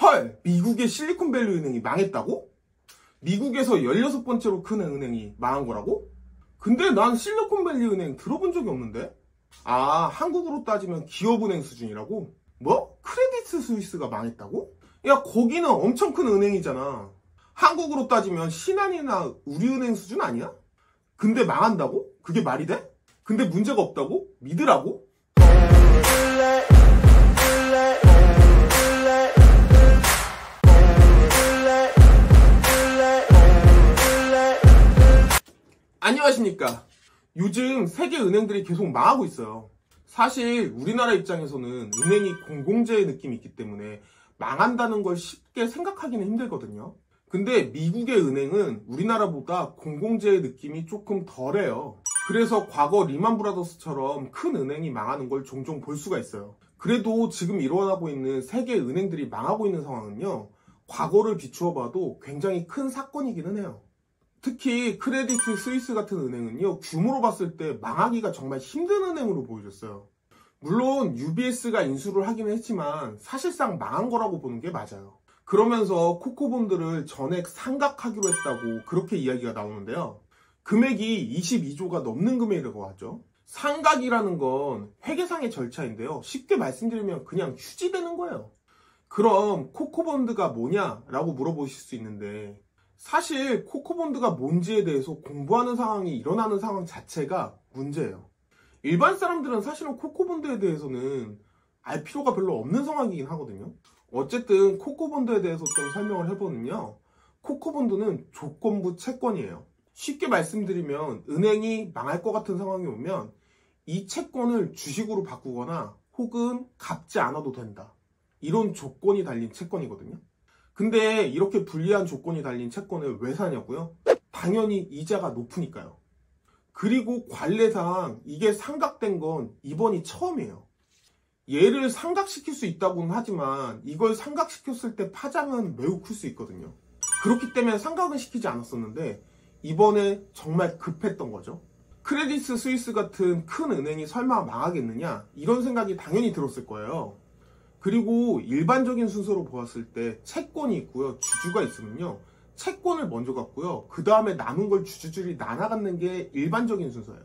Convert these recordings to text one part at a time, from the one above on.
헐, 미국의 실리콘밸리 은행이 망했다고? 미국에서 16번째로 큰 은행이 망한 거라고? 근데 난 실리콘밸리 은행 들어본 적이 없는데? 아, 한국으로 따지면 기업은행 수준이라고? 뭐? 크레디트 스위스가 망했다고? 야, 거기는 엄청 큰 은행이잖아. 한국으로 따지면 신한이나 우리은행 수준 아니야? 근데 망한다고? 그게 말이 돼? 근데 문제가 없다고? 믿으라고? 안녕하십니까. 요즘 세계 은행들이 계속 망하고 있어요. 사실 우리나라 입장에서는 은행이 공공재의 느낌이 있기 때문에 망한다는 걸 쉽게 생각하기는 힘들거든요. 근데 미국의 은행은 우리나라보다 공공재의 느낌이 조금 덜해요. 그래서 과거 리만 브라더스처럼 큰 은행이 망하는 걸 종종 볼 수가 있어요. 그래도 지금 일어나고 있는 세계 은행들이 망하고 있는 상황은요, 과거를 비추어 봐도 굉장히 큰 사건이기는 해요. 특히 크레디트 스위스 같은 은행은요, 규모로 봤을 때 망하기가 정말 힘든 은행으로 보여졌어요. 물론 UBS가 인수를 하긴 했지만 사실상 망한 거라고 보는 게 맞아요. 그러면서 코코본드를 전액 상각하기로 했다고 그렇게 이야기가 나오는데요. 금액이 22조가 넘는 금액이라고 하죠. 상각이라는 건 회계상의 절차인데요. 쉽게 말씀드리면 그냥 휴지되는 거예요. 그럼 코코본드가 뭐냐라고 물어보실 수 있는데, 사실 코코본드가 뭔지에 대해서 공부하는 상황이 일어나는 상황 자체가 문제예요. 일반 사람들은 사실은 코코본드에 대해서는 알 필요가 별로 없는 상황이긴 하거든요. 어쨌든 코코본드에 대해서 좀 설명을 해보면요, 코코본드는 조건부 채권이에요. 쉽게 말씀드리면 은행이 망할 것 같은 상황이 오면 이 채권을 주식으로 바꾸거나 혹은 갚지 않아도 된다, 이런 조건이 달린 채권이거든요. 근데 이렇게 불리한 조건이 달린 채권을 왜 사냐고요? 당연히 이자가 높으니까요. 그리고 관례상 이게 상각된 건 이번이 처음이에요. 얘를 상각시킬 수 있다고는 하지만 이걸 상각시켰을 때 파장은 매우 클 수 있거든요. 그렇기 때문에 상각은 시키지 않았었는데 이번에 정말 급했던 거죠. 크레디트 스위스 같은 큰 은행이 설마 망하겠느냐, 이런 생각이 당연히 들었을 거예요. 그리고 일반적인 순서로 보았을 때 채권이 있고요, 주주가 있으면요, 채권을 먼저 갖고요, 그 다음에 남은 걸 주주들이 나눠 갖는 게 일반적인 순서예요.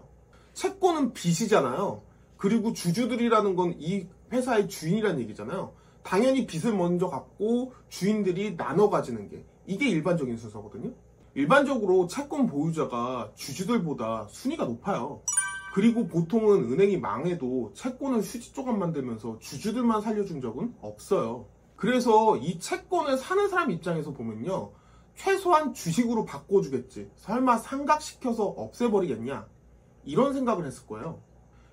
채권은 빚이잖아요. 그리고 주주들이라는 건 이 회사의 주인이라는 얘기잖아요. 당연히 빚을 먼저 갚고 주인들이 나눠 가지는 게, 이게 일반적인 순서거든요. 일반적으로 채권 보유자가 주주들보다 순위가 높아요. 그리고 보통은 은행이 망해도 채권을 휴지 조각 만들면서 주주들만 살려준 적은 없어요. 그래서 이 채권을 사는 사람 입장에서 보면요, 최소한 주식으로 바꿔주겠지, 설마 상각시켜서 없애버리겠냐, 이런 생각을 했을 거예요.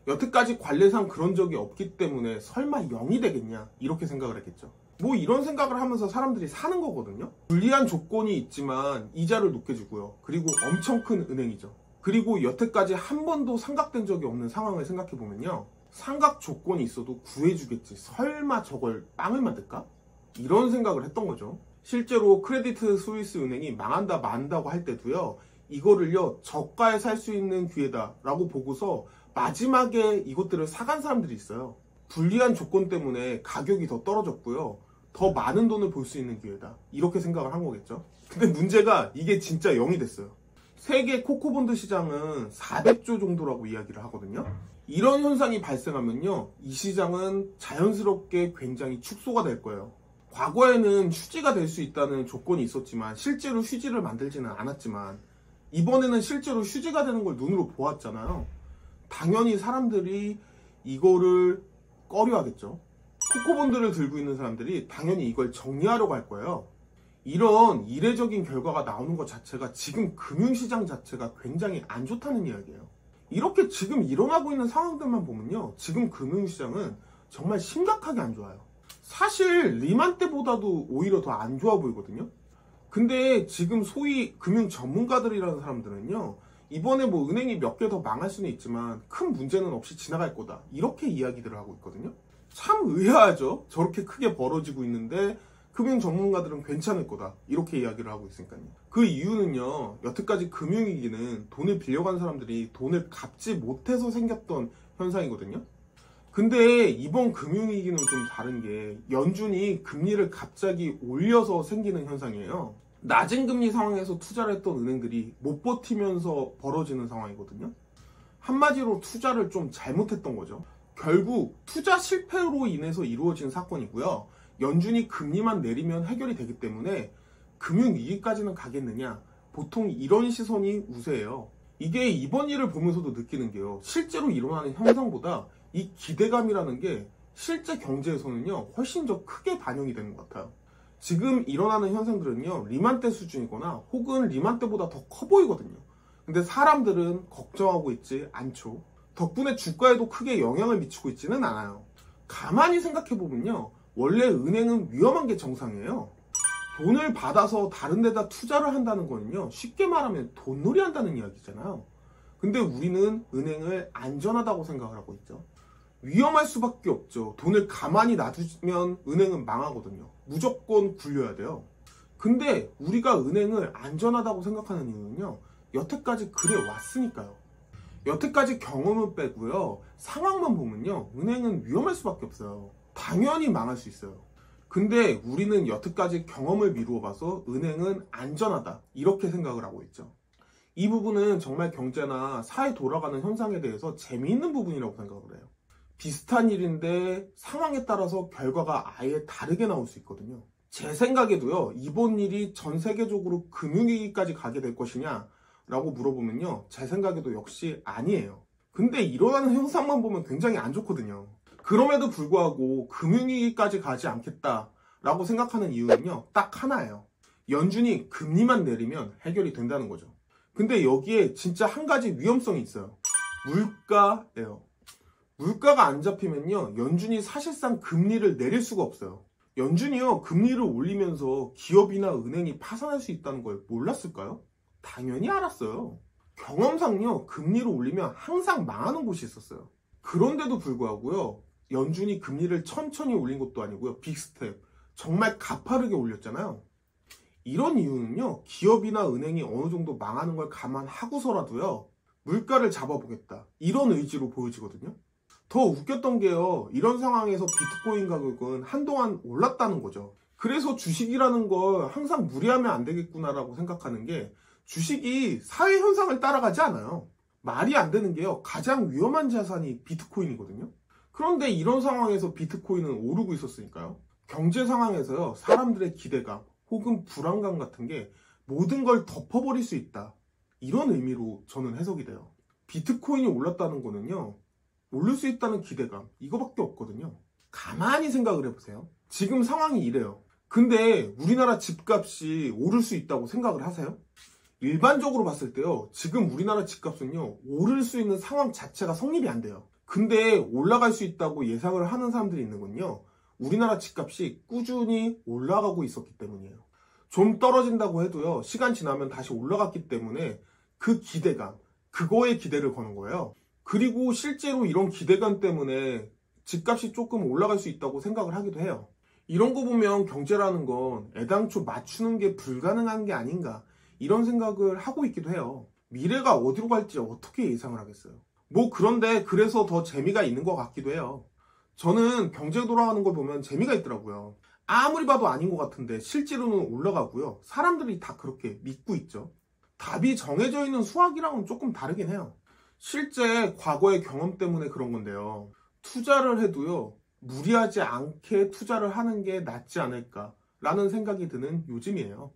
여태까지 관례상 그런 적이 없기 때문에 설마 0이 되겠냐, 이렇게 생각을 했겠죠. 뭐 이런 생각을 하면서 사람들이 사는 거거든요. 불리한 조건이 있지만 이자를 높게 주고요, 그리고 엄청 큰 은행이죠. 그리고 여태까지 한 번도 상각된 적이 없는 상황을 생각해보면요, 상각 조건이 있어도 구해주겠지, 설마 저걸 빵을 만들까? 이런 생각을 했던 거죠. 실제로 크레디트 스위스 은행이 망한다 만다고 할 때도요, 이거를요 저가에 살 수 있는 기회다 라고 보고서 마지막에 이것들을 사간 사람들이 있어요. 불리한 조건 때문에 가격이 더 떨어졌고요, 더 많은 돈을 볼 수 있는 기회다, 이렇게 생각을 한 거겠죠. 근데 문제가 이게 진짜 0이 됐어요. 세계 코코본드 시장은 400조 정도라고 이야기를 하거든요. 이런 현상이 발생하면요, 이 시장은 자연스럽게 굉장히 축소가 될 거예요. 과거에는 휴지가 될 수 있다는 조건이 있었지만 실제로 휴지를 만들지는 않았지만 이번에는 실제로 휴지가 되는 걸 눈으로 보았잖아요. 당연히 사람들이 이거를 꺼려하겠죠. 코코본드를 들고 있는 사람들이 당연히 이걸 정리하려고 할 거예요. 이런 이례적인 결과가 나오는 것 자체가 지금 금융시장 자체가 굉장히 안 좋다는 이야기예요. 이렇게 지금 일어나고 있는 상황들만 보면요, 지금 금융시장은 정말 심각하게 안 좋아요. 사실 리만 때보다도 오히려 더 안 좋아 보이거든요. 근데 지금 소위 금융 전문가들이라는 사람들은요, 이번에 뭐 은행이 몇 개 더 망할 수는 있지만 큰 문제는 없이 지나갈 거다, 이렇게 이야기들을 하고 있거든요. 참 의아하죠. 저렇게 크게 벌어지고 있는데 금융 전문가들은 괜찮을 거다, 이렇게 이야기를 하고 있으니까요. 그 이유는요, 여태까지 금융위기는 돈을 빌려간 사람들이 돈을 갚지 못해서 생겼던 현상이거든요. 근데 이번 금융위기는 좀 다른 게 연준이 금리를 갑자기 올려서 생기는 현상이에요. 낮은 금리 상황에서 투자를 했던 은행들이 못 버티면서 벌어지는 상황이거든요. 한마디로 투자를 좀 잘못했던 거죠. 결국 투자 실패로 인해서 이루어진 사건이고요. 연준이 금리만 내리면 해결이 되기 때문에 금융위기까지는 가겠느냐? 보통 이런 시선이 우세해요. 이게 이번 일을 보면서도 느끼는 게요. 실제로 일어나는 현상보다 이 기대감이라는 게 실제 경제에서는요, 훨씬 더 크게 반영이 되는 것 같아요. 지금 일어나는 현상들은요, 리만 때 수준이거나 혹은 리만 때보다 더 커 보이거든요. 근데 사람들은 걱정하고 있지 않죠. 덕분에 주가에도 크게 영향을 미치고 있지는 않아요. 가만히 생각해보면요, 원래 은행은 위험한 게 정상이에요. 돈을 받아서 다른 데다 투자를 한다는 거는요, 쉽게 말하면 돈놀이 한다는 이야기잖아요. 근데 우리는 은행을 안전하다고 생각을 하고 있죠. 위험할 수밖에 없죠. 돈을 가만히 놔두면 은행은 망하거든요. 무조건 굴려야 돼요. 근데 우리가 은행을 안전하다고 생각하는 이유는요, 여태까지 그래 왔으니까요. 여태까지 경험을 빼고요, 상황만 보면요, 은행은 위험할 수밖에 없어요. 당연히 망할 수 있어요. 근데 우리는 여태까지 경험을 미루어 봐서 은행은 안전하다, 이렇게 생각을 하고 있죠. 이 부분은 정말 경제나 사회 돌아가는 현상에 대해서 재미있는 부분이라고 생각을 해요. 비슷한 일인데 상황에 따라서 결과가 아예 다르게 나올 수 있거든요. 제 생각에도요, 이번 일이 전 세계적으로 금융위기까지 가게 될 것이냐 라고 물어보면요, 제 생각에도 역시 아니에요. 근데 일어나는 현상만 보면 굉장히 안 좋거든요. 그럼에도 불구하고 금융위기까지 가지 않겠다라고 생각하는 이유는요, 딱 하나예요. 연준이 금리만 내리면 해결이 된다는 거죠. 근데 여기에 진짜 한 가지 위험성이 있어요. 물가예요. 물가가 안 잡히면요, 연준이 사실상 금리를 내릴 수가 없어요. 연준이요, 금리를 올리면서 기업이나 은행이 파산할 수 있다는 걸 몰랐을까요? 당연히 알았어요. 경험상요, 금리를 올리면 항상 망하는 곳이 있었어요. 그런데도 불구하고요, 연준이 금리를 천천히 올린 것도 아니고요, 빅스텝, 정말 가파르게 올렸잖아요. 이런 이유는요, 기업이나 은행이 어느 정도 망하는 걸 감안하고서라도요, 물가를 잡아보겠다, 이런 의지로 보여지거든요. 더 웃겼던 게요, 이런 상황에서 비트코인 가격은 한동안 올랐다는 거죠. 그래서 주식이라는 걸 항상 무리하면 안 되겠구나라고 생각하는 게, 주식이 사회 현상을 따라가지 않아요. 말이 안 되는 게요, 가장 위험한 자산이 비트코인이거든요. 그런데 이런 상황에서 비트코인은 오르고 있었으니까요. 경제 상황에서요, 사람들의 기대감 혹은 불안감 같은 게 모든 걸 덮어버릴 수 있다, 이런 의미로 저는 해석이 돼요. 비트코인이 올랐다는 거는요, 오를 수 있다는 기대감, 이거밖에 없거든요. 가만히 생각을 해보세요. 지금 상황이 이래요. 근데 우리나라 집값이 오를 수 있다고 생각을 하세요? 일반적으로 봤을 때요, 지금 우리나라 집값은요, 오를 수 있는 상황 자체가 성립이 안 돼요. 근데 올라갈 수 있다고 예상을 하는 사람들이 있는 건요, 우리나라 집값이 꾸준히 올라가고 있었기 때문이에요. 좀 떨어진다고 해도요, 시간 지나면 다시 올라갔기 때문에 그 기대감, 그거에 기대를 거는 거예요. 그리고 실제로 이런 기대감 때문에 집값이 조금 올라갈 수 있다고 생각을 하기도 해요. 이런 거 보면 경제라는 건 애당초 맞추는 게 불가능한 게 아닌가, 이런 생각을 하고 있기도 해요. 미래가 어디로 갈지 어떻게 예상을 하겠어요. 그런데 그래서 더 재미가 있는 것 같기도 해요. 저는 경제 돌아가는 걸 보면 재미가 있더라고요. 아무리 봐도 아닌 것 같은데 실제로는 올라가고요. 사람들이 다 그렇게 믿고 있죠. 답이 정해져 있는 수학이랑은 조금 다르긴 해요. 실제 과거의 경험 때문에 그런 건데요. 투자를 해도요, 무리하지 않게 투자를 하는 게 낫지 않을까라는 생각이 드는 요즘이에요.